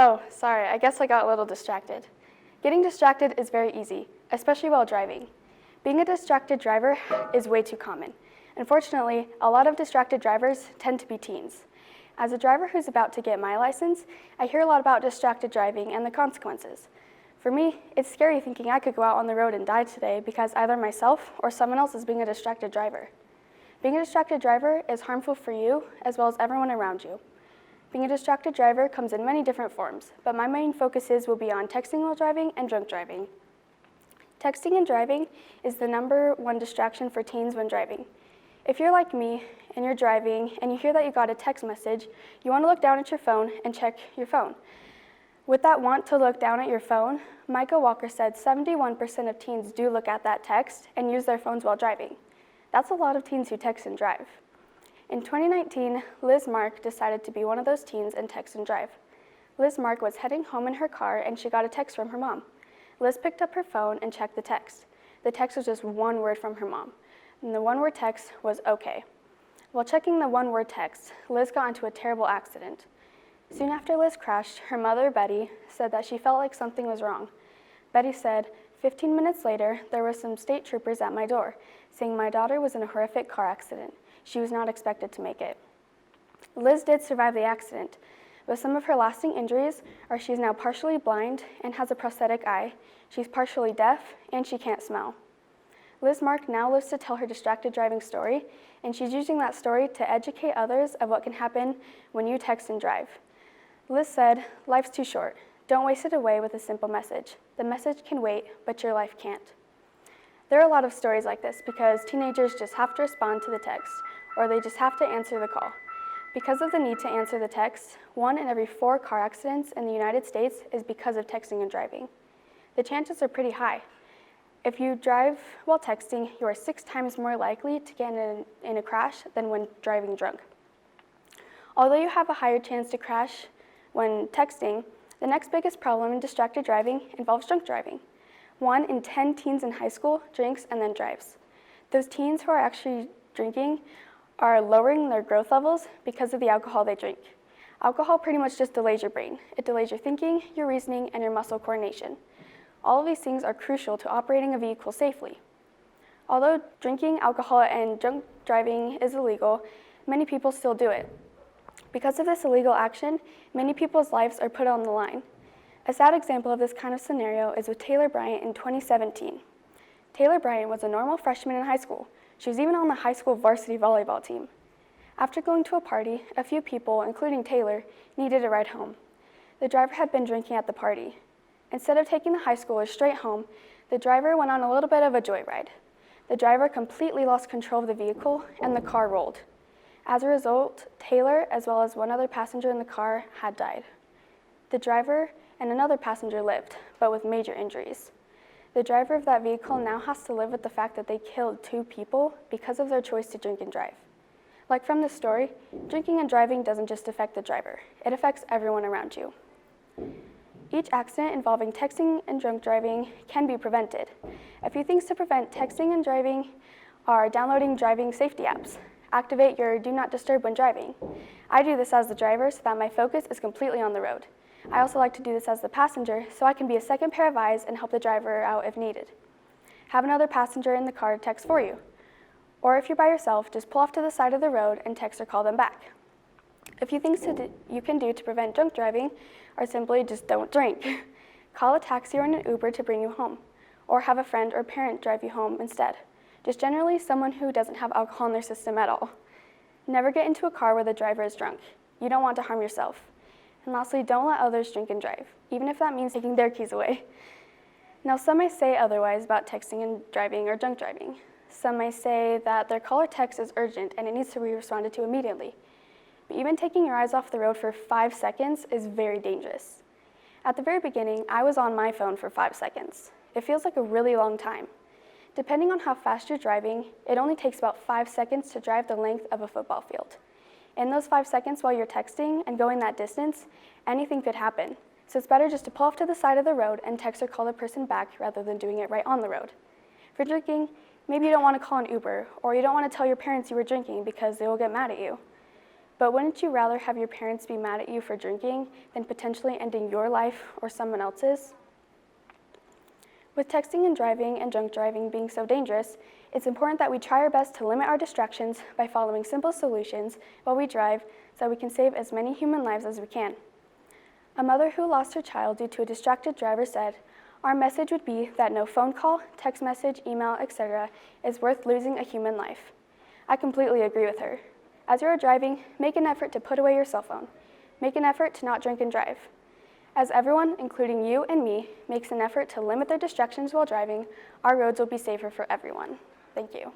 Oh, sorry, I guess I got a little distracted. Getting distracted is very easy, especially while driving. Being a distracted driver is way too common. Unfortunately, a lot of distracted drivers tend to be teens. As a driver who's about to get my license, I hear a lot about distracted driving and the consequences. For me, it's scary thinking I could go out on the road and die today because either myself or someone else is being a distracted driver. Being a distracted driver is harmful for you as well as everyone around you. Being a distracted driver comes in many different forms, but my main focuses will be on texting while driving and drunk driving. Texting and driving is the #1 distraction for teens when driving. If you're like me and you're driving and you hear that you got a text message, you want to look down at your phone and check your phone. With that want to look down at your phone, Micah Walker said 71% of teens do look at that text and use their phones while driving. That's a lot of teens who text and drive. In 2019, Liz Mark decided to be one of those teens and text and drive. Liz Mark was heading home in her car and she got a text from her mom. Liz picked up her phone and checked the text. The text was just one word from her mom, and the one-word text was okay. While checking the one-word text, Liz got into a terrible accident. Soon after Liz crashed, her mother, Betty, said that she felt like something was wrong. Betty said, 15 minutes later, there were some state troopers at my door, saying my daughter was in a horrific car accident. She was not expected to make it. Liz did survive the accident, but some of her lasting injuries are she's now partially blind and has a prosthetic eye, she's partially deaf, and she can't smell. Liz Mark now lives to tell her distracted driving story, and she's using that story to educate others of what can happen when you text and drive. Liz said, "Life's too short. Don't waste it away with a simple message. The message can wait, but your life can't." There are a lot of stories like this because teenagers just have to respond to the text, or they just have to answer the call. Because of the need to answer the text, 1 in every 4 car accidents in the United States is because of texting and driving. The chances are pretty high. If you drive while texting, you are 6 times more likely to get in a crash than when driving drunk. Although you have a higher chance to crash when texting, the next biggest problem in distracted driving involves drunk driving. 1 in 10 teens in high school drinks and then drives. Those teens who are actually drinking are lowering their growth levels because of the alcohol they drink. Alcohol pretty much just delays your brain. It delays your thinking, your reasoning, and your muscle coordination. All of these things are crucial to operating a vehicle safely. Although drinking alcohol and drunk driving is illegal, many people still do it. Because of this illegal action, many people's lives are put on the line. A sad example of this kind of scenario is with Taylor Bryant in 2017. Taylor Bryant was a normal freshman in high school. She was even on the high school varsity volleyball team. After going to a party, a few people, including Taylor, needed a ride home. The driver had been drinking at the party. Instead of taking the high schoolers straight home, the driver went on a little bit of a joyride. The driver completely lost control of the vehicle and the car rolled. As a result, Taylor, as well as one other passenger in the car, had died. The driver and another passenger lived, but with major injuries. The driver of that vehicle now has to live with the fact that they killed 2 people because of their choice to drink and drive. Like from this story, drinking and driving doesn't just affect the driver, it affects everyone around you. Each accident involving texting and drunk driving can be prevented. A few things to prevent texting and driving are downloading driving safety apps. Activate your Do Not Disturb when driving. I do this as the driver so that my focus is completely on the road. I also like to do this as the passenger so I can be a second pair of eyes and help the driver out if needed. Have another passenger in the car text for you. Or if you're by yourself, just pull off to the side of the road and text or call them back. A few things you can do to prevent drunk driving are simply just don't drink. Call a taxi or an Uber to bring you home, or have a friend or parent drive you home instead. Just generally someone who doesn't have alcohol in their system at all. Never get into a car where the driver is drunk. You don't want to harm yourself. And lastly, don't let others drink and drive, even if that means taking their keys away. Now, some may say otherwise about texting and driving or drunk driving. Some may say that their call or text is urgent and it needs to be responded to immediately. But even taking your eyes off the road for 5 seconds is very dangerous. At the very beginning, I was on my phone for 5 seconds. It feels like a really long time. Depending on how fast you're driving, it only takes about 5 seconds to drive the length of a football field. In those 5 seconds while you're texting and going that distance, anything could happen. So it's better just to pull off to the side of the road and text or call the person back rather than doing it right on the road. For drinking, maybe you don't want to call an Uber, or you don't want to tell your parents you were drinking because they will get mad at you. But wouldn't you rather have your parents be mad at you for drinking than potentially ending your life or someone else's? With texting and driving and drunk driving being so dangerous, it's important that we try our best to limit our distractions by following simple solutions while we drive so that we can save as many human lives as we can. A mother who lost her child due to a distracted driver said, "Our message would be that no phone call, text message, email, etc. is worth losing a human life." I completely agree with her. As you are driving, make an effort to put away your cell phone. Make an effort to not drink and drive. As everyone, including you and me, makes an effort to limit their distractions while driving, our roads will be safer for everyone. Thank you.